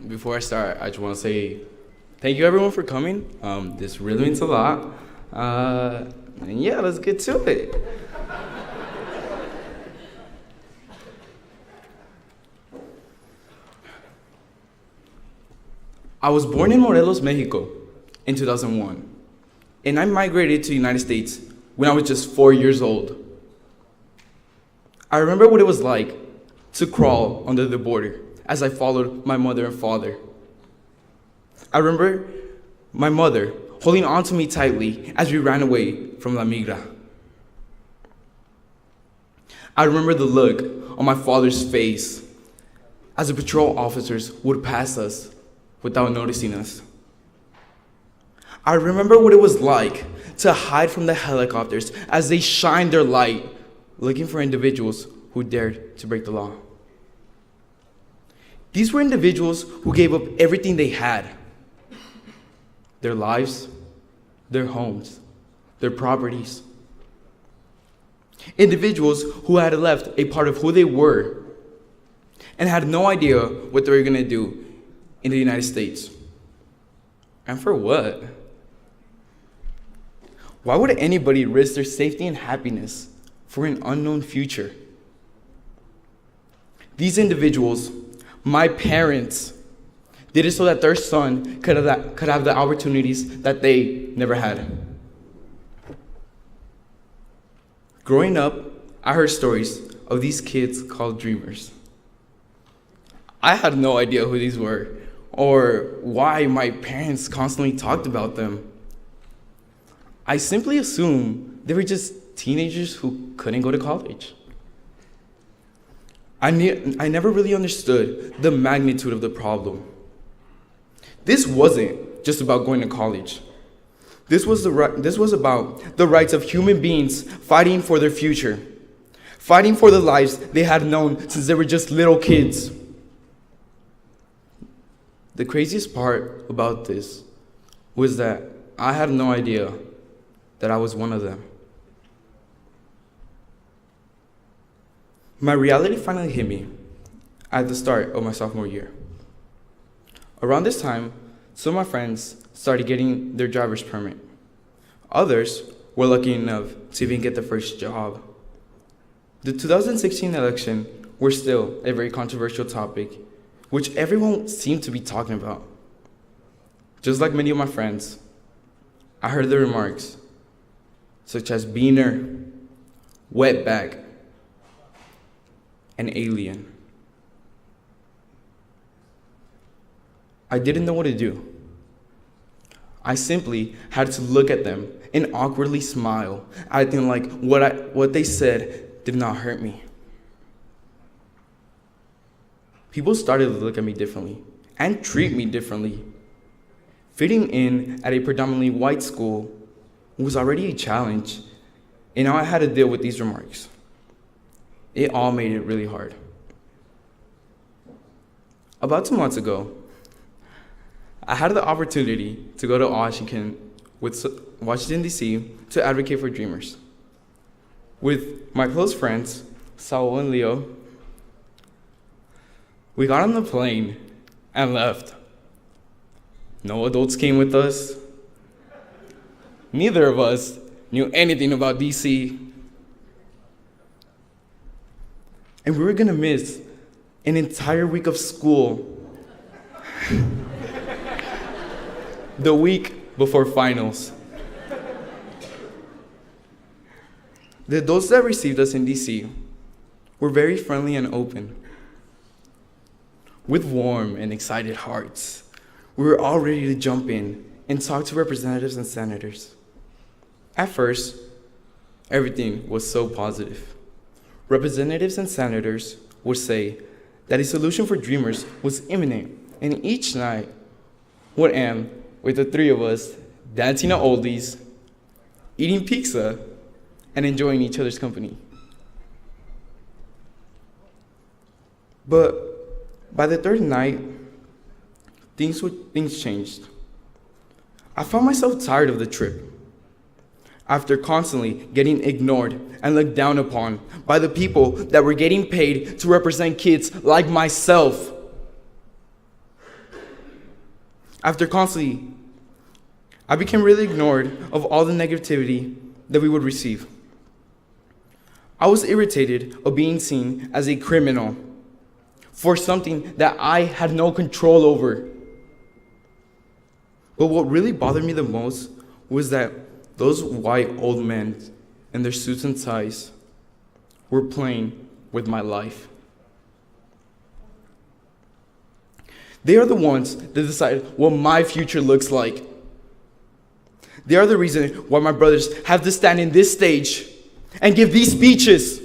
Before I start, I just want to say thank you everyone for coming. This really means a lot. And yeah, let's get to it. I was born in Morelos, Mexico in 2001, and I migrated to the United States when I was just 4 years old. I remember what it was like to crawl under the border as I followed my mother and father. I remember my mother holding on to me tightly as we ran away from La Migra. I remember the look on my father's face as the patrol officers would pass us without noticing us. I remember what it was like to hide from the helicopters as they shined their light, looking for individuals who dared to break the law. These were individuals who gave up everything they had: their lives, their homes, their properties. Individuals who had left a part of who they were and had no idea what they were going to do in the United States. And for what? Why would anybody risk their safety and happiness for an unknown future? These individuals, my parents, did it so that their son could have the opportunities that they never had. Growing up, I heard stories of these kids called dreamers. I had no idea who these were or why my parents constantly talked about them. I simply assumed they were just teenagers who couldn't go to college. I never really understood the magnitude of the problem. This wasn't just about going to college. This was about the rights of human beings fighting for their future, fighting for the lives they had known since they were just little kids. The craziest part about this was that I had no idea that I was one of them. My reality finally hit me at the start of my sophomore year. Around this time, some of my friends started getting their driver's permit. Others were lucky enough to even get their first job. The 2016 election was still a very controversial topic, which everyone seemed to be talking about. Just like many of my friends, I heard the remarks such as beaner, wetback, and alien. I didn't know what to do. I simply had to look at them and awkwardly smile, acting like what they said did not hurt me. People started to look at me differently and treat me differently. Fitting in at a predominantly white school was already a challenge, and now I had to deal with these remarks. It all made it really hard. About 2 months ago, I had the opportunity to go to Washington, D.C. to advocate for Dreamers. With my close friends, Saul and Leo, we got on the plane and left. No adults came with us. Neither of us knew anything about D.C. And we were gonna miss an entire week of school. The week before finals. The adults that received us in DC were very friendly and open. With warm and excited hearts, we were all ready to jump in and talk to representatives and senators. At first, everything was so positive. Representatives and senators would say that a solution for Dreamers was imminent, and each night would end with the three of us dancing to oldies, eating pizza, and enjoying each other's company. But by the third night, things changed. I found myself tired of the trip. After constantly getting ignored and looked down upon by the people that were getting paid to represent kids like myself. After constantly, I became really ignored of all the negativity that we would receive. I was irritated of being seen as a criminal for something that I had no control over. But what really bothered me the most was that those white old men in their suits and ties were playing with my life. They are the ones that decide what my future looks like. They are the reason why my brothers have to stand in this stage and give these speeches.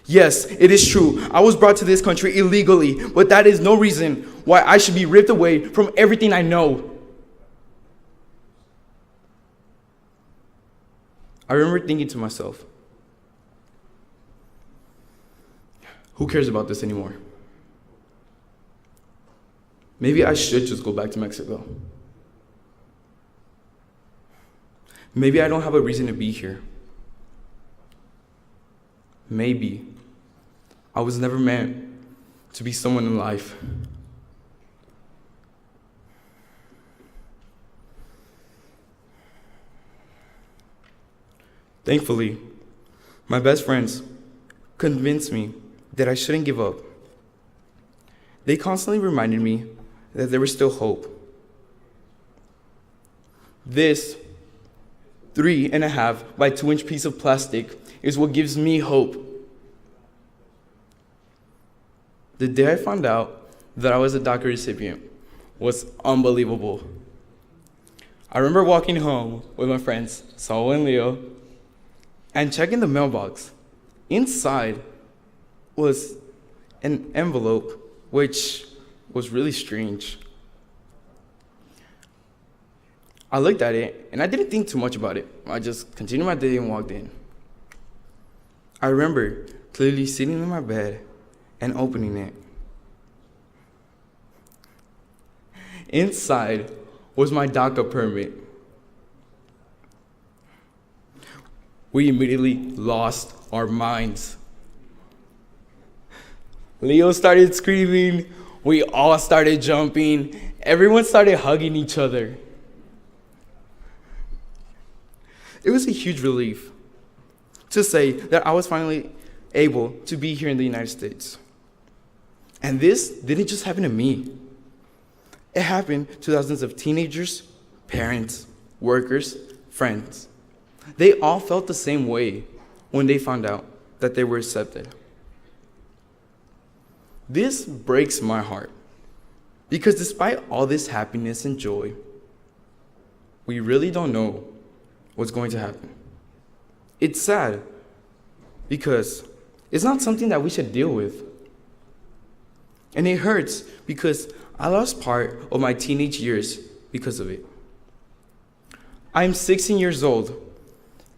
Yes, it is true. I was brought to this country illegally, but that is no reason why I should be ripped away from everything I know. I remember thinking to myself, who cares about this anymore? Maybe I should just go back to Mexico. Maybe I don't have a reason to be here. Maybe I was never meant to be someone in life. Thankfully, my best friends convinced me that I shouldn't give up. They constantly reminded me that there was still hope. This 3.5 by 2-inch piece of plastic is what gives me hope. The day I found out that I was a DACA recipient was unbelievable. I remember walking home with my friends, Saul and Leo, and checking the mailbox. Inside was an envelope, which was really strange. I looked at it, and I didn't think too much about it. I just continued my day and walked in. I remember clearly sitting in my bed and opening it. Inside was my DACA permit. We immediately lost our minds. Leo started screaming. We all started jumping. Everyone started hugging each other. It was a huge relief to say that I was finally able to be here in the United States. And this didn't just happen to me. It happened to thousands of teenagers, parents, workers, friends. They all felt the same way when they found out that they were accepted. This breaks my heart because despite all this happiness and joy, we really don't know what's going to happen. It's sad because it's not something that we should deal with. And it hurts because I lost part of my teenage years because of it. I'm 16 years old,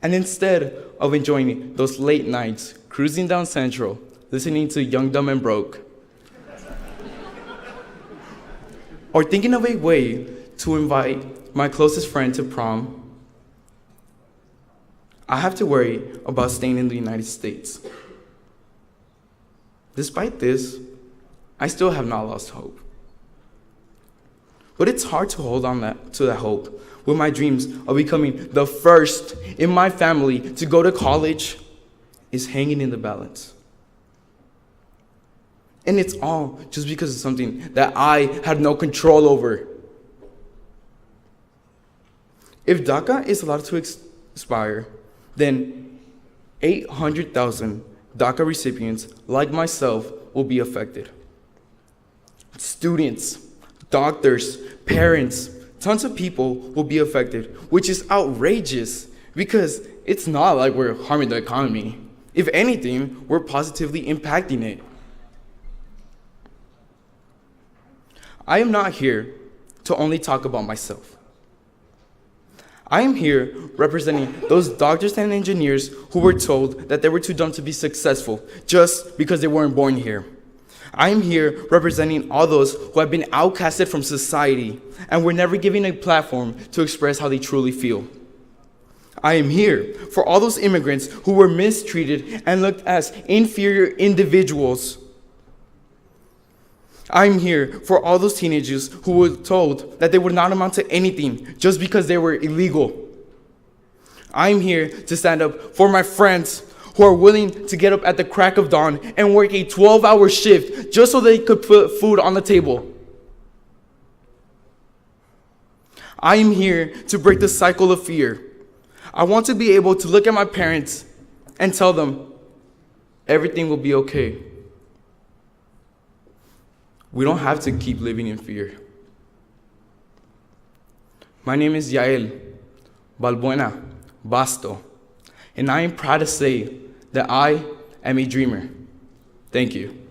and instead of enjoying those late nights cruising down Central, listening to Young, Dumb, and Broke, or thinking of a way to invite my closest friend to prom, I have to worry about staying in the United States. Despite this, I still have not lost hope. But it's hard to hold on to that hope when my dreams of becoming the first in my family to go to college is hanging in the balance. And it's all just because of something that I had no control over. If DACA is allowed to expire, then 800,000 DACA recipients like myself will be affected. Students, doctors, parents, tons of people will be affected, which is outrageous because it's not like we're harming the economy. If anything, we're positively impacting it. I am not here to only talk about myself. I am here representing those doctors and engineers who were told that they were too dumb to be successful just because they weren't born here. I am here representing all those who have been outcasted from society and were never given a platform to express how they truly feel. I am here for all those immigrants who were mistreated and looked as inferior individuals. I'm here for all those teenagers who were told that they would not amount to anything just because they were illegal. I'm here to stand up for my friends who are willing to get up at the crack of dawn and work a 12-hour shift just so they could put food on the table. I am here to break the cycle of fear. I want to be able to look at my parents and tell them everything will be okay. We don't have to keep living in fear. My name is Yael, Balbuena, Basto, and I am proud to say that I am a dreamer. Thank you.